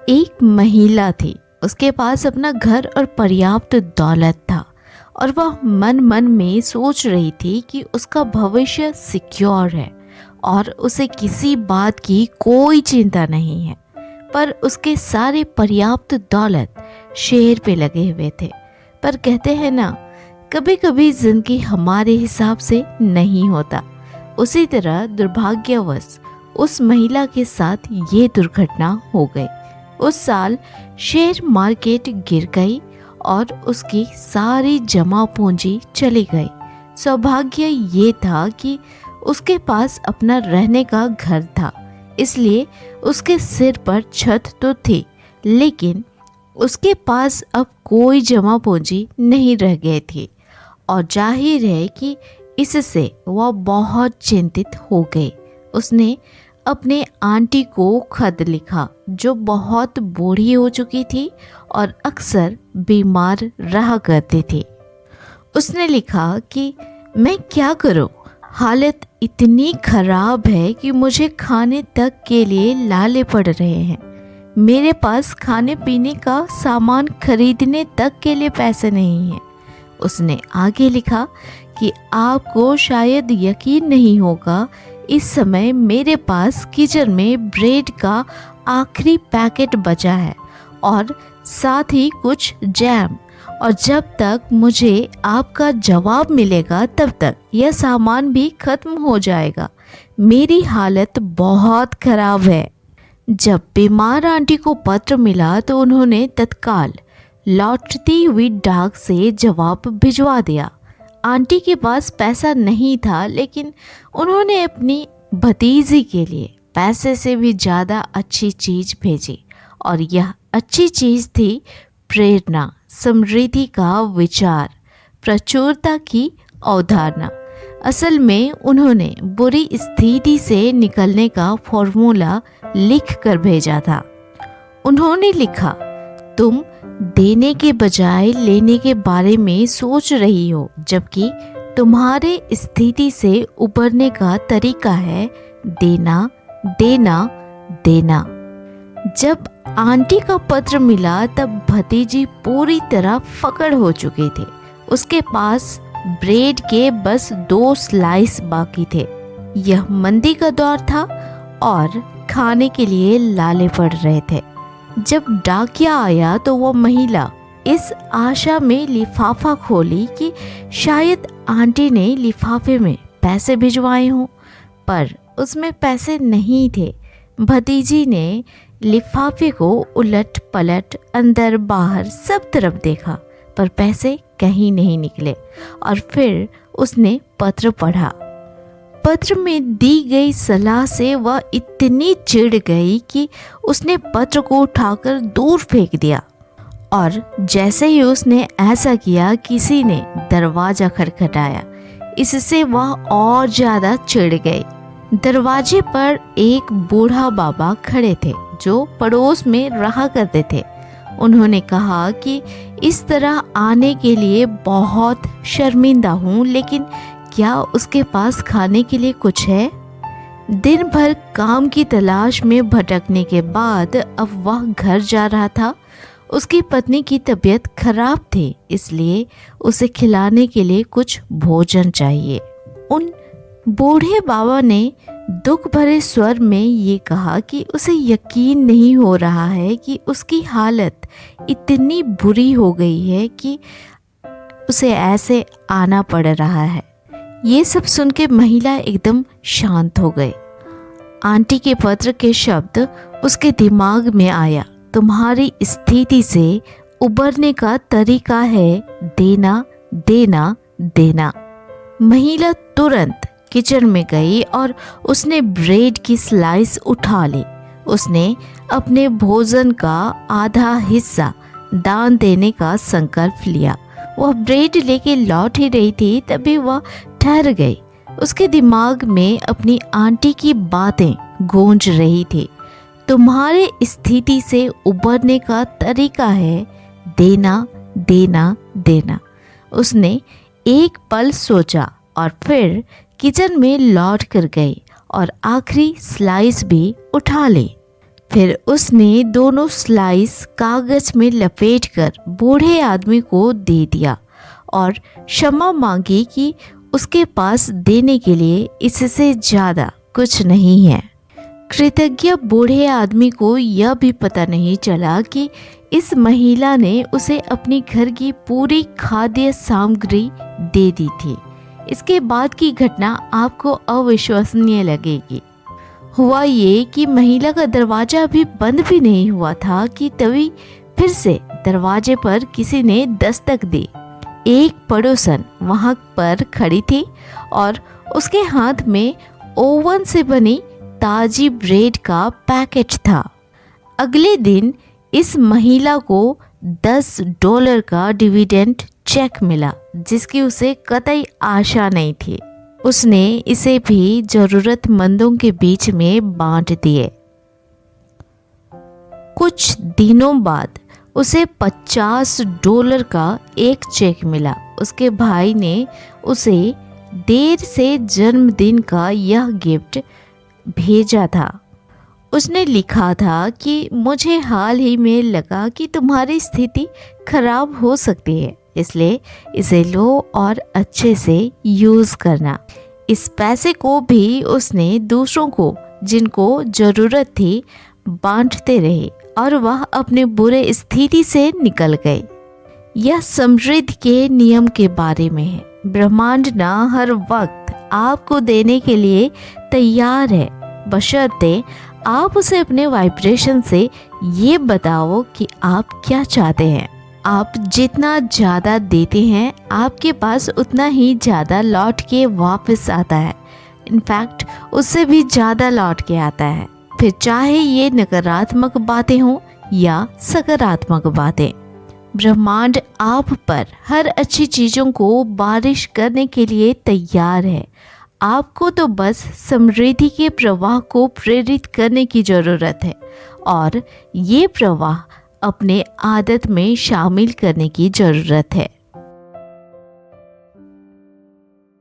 एक महिला थी। उसके पास अपना घर और पर्याप्त दौलत था और वह मन मन में सोच रही थी कि उसका भविष्य सिक्योर है और उसे किसी बात की कोई चिंता नहीं है। पर उसके सारे पर्याप्त दौलत शेर पे लगे हुए थे। पर कहते हैं ना, कभी कभी जिंदगी हमारे हिसाब से नहीं होता। उसी तरह दुर्भाग्यवश उस महिला के साथ ये दुर्घटना हो गई। उस साल शेयर मार्केट गिर गई और उसकी सारी जमा पूंजी चली गई। सौभाग्य ये था कि उसके पास अपना रहने का घर था, इसलिए उसके सिर पर छत तो थी, लेकिन उसके पास अब कोई जमा पूंजी नहीं रह गई थी और जाहिर है कि इससे वह बहुत चिंतित हो गई। उसने अपने आंटी को खत लिखा, जो बहुत बूढ़ी हो चुकी थी और अक्सर बीमार रहा करती थी। उसने लिखा कि मैं क्या करूं, हालत इतनी खराब है कि मुझे खाने तक के लिए लाले पड़ रहे हैं। मेरे पास खाने पीने का सामान खरीदने तक के लिए पैसे नहीं हैं। उसने आगे लिखा कि आपको शायद यकीन नहीं होगा, इस समय मेरे पास किचन में ब्रेड का आखिरी पैकेट बचा है और साथ ही कुछ जैम, और जब तक मुझे आपका जवाब मिलेगा तब तक यह सामान भी खत्म हो जाएगा। मेरी हालत बहुत खराब है। जब बीमार आंटी को पत्र मिला तो उन्होंने तत्काल लौटती हुई डाक से जवाब भिजवा दिया। आंटी के पास पैसा नहीं था, लेकिन उन्होंने अपनी भतीजी के लिए पैसे से भी ज़्यादा अच्छी चीज़ भेजी, और यह अच्छी चीज़ थी प्रेरणा, समृद्धि का विचार, प्रचुरता की अवधारणा। असल में उन्होंने बुरी स्थिति से निकलने का फॉर्मूला लिख कर भेजा था। उन्होंने लिखा, तुम देने के बजाय लेने के बारे में सोच रही हो, जबकि तुम्हारे स्थिति से उबरने का तरीका है देना, देना, देना। जब आंटी का पत्र मिला तब भतीजी पूरी तरह फकड़ हो चुकी थी। उसके पास ब्रेड के बस 2 स्लाइस बाकी थे। यह मंदी का दौर था और खाने के लिए लाले पड़ रहे थे। जब डाकिया आया तो वो महिला इस आशा में लिफाफा खोली कि शायद आंटी ने लिफाफे में पैसे भिजवाए हों, पर उसमें पैसे नहीं थे। भतीजी ने लिफाफे को उलट पलट अंदर बाहर सब तरफ देखा, पर पैसे कहीं नहीं निकले। और फिर उसने पत्र पढ़ा। पत्र में दी गई सलाह से वह इतनी चिढ़ गई कि उसने पत्र को उठाकर दूर फेंक दिया। और जैसे ही उसने ऐसा किया, किसी ने दरवाज़ा खटखटाया। इससे वह और ज़्यादा चिढ़ गई। दरवाजे पर एक बूढ़ा बाबा खड़े थे जो पड़ोस में रहा करते थे। उन्होंने कहा कि इस तरह आने के लिए बहुत शर्मिंदा हूँ, लेकिन क्या उसके पास खाने के लिए कुछ है? दिन भर काम की तलाश में भटकने के बाद अब वह घर जा रहा था। उसकी पत्नी की तबीयत खराब थी, इसलिए उसे खिलाने के लिए कुछ भोजन चाहिए। उन बूढ़े बाबा ने दुख भरे स्वर में ये कहा कि उसे यकीन नहीं हो रहा है कि उसकी हालत इतनी बुरी हो गई है कि उसे ऐसे आना पड़ रहा है। ये सब सुन के महिला एकदम शांत हो गई। आंटी के पत्र के शब्द उसके दिमाग में आया। तुम्हारी स्थिति से उबरने का तरीका है देना, देना, देना। महिला तुरंत किचन में गई और उसने ब्रेड की स्लाइस उठा ली। उसने अपने भोजन का आधा हिस्सा दान देने का संकल्प लिया। वह ब्रेड लेके लौट ही रही थी, तभी वह ठहर गई। उसके दिमाग में अपनी आंटी की बातें गूंज रही थी। तुम्हारे स्थिति से उबरने का तरीका है देना, देना, देना। उसने एक पल सोचा और फिर किचन में लौट कर गई और आखिरी स्लाइस भी उठा ली। फिर उसने दोनों स्लाइस कागज में लपेटकर बूढ़े आदमी को दे दिया और क्षमा मांगी कि उसके पास देने के लिए इससे ज़्यादा कुछ नहीं है। कृतज्ञ बूढ़े आदमी को यह भी पता नहीं चला कि इस महिला ने उसे अपनी घर की पूरी खाद्य सामग्री दे दी थी। इसके बाद की घटना आपको अविश्वसनीय लगेगी। हुआ ये कि महिला का दरवाज़ा अभी बंद भी नहीं हुआ था कि तभी फिर से दरवाजे पर किसी ने दस्तक दी। एक पड़ोसन वहाँ पर खड़ी थी और उसके हाथ में ओवन से बनी ताज़ी ब्रेड का पैकेट था। अगले दिन इस महिला को $10 का डिविडेंड चेक मिला, जिसकी उसे कतई आशा नहीं थी। उसने इसे भी ज़रूरतमंदों के बीच में बांट दिए। कुछ दिनों बाद उसे $50 का एक चेक मिला। उसके भाई ने उसे देर से जन्मदिन का यह गिफ्ट भेजा था। उसने लिखा था कि मुझे हाल ही में लगा कि तुम्हारी स्थिति खराब हो सकती है, इसलिए इसे लो और अच्छे से यूज़ करना। इस पैसे को भी उसने दूसरों को जिनको ज़रूरत थी बांटते रहे और वह अपने बुरे स्थिति से निकल गए। यह समृद्धि के नियम के बारे में है। ब्रह्मांड ना हर वक्त आपको देने के लिए तैयार है, बशर्ते आप उसे अपने वाइब्रेशन से ये बताओ कि आप क्या चाहते हैं। आप जितना ज़्यादा देते हैं आपके पास उतना ही ज़्यादा लौट के वापस आता है। इनफैक्ट उससे भी ज़्यादा लौट के आता है, फिर चाहे ये नकारात्मक बातें हों या सकारात्मक बातें। ब्रह्मांड आप पर हर अच्छी चीज़ों को बारिश करने के लिए तैयार है। आपको तो बस समृद्धि के प्रवाह को प्रेरित करने की ज़रूरत है और ये प्रवाह अपने आदत में शामिल करने की ज़रूरत है।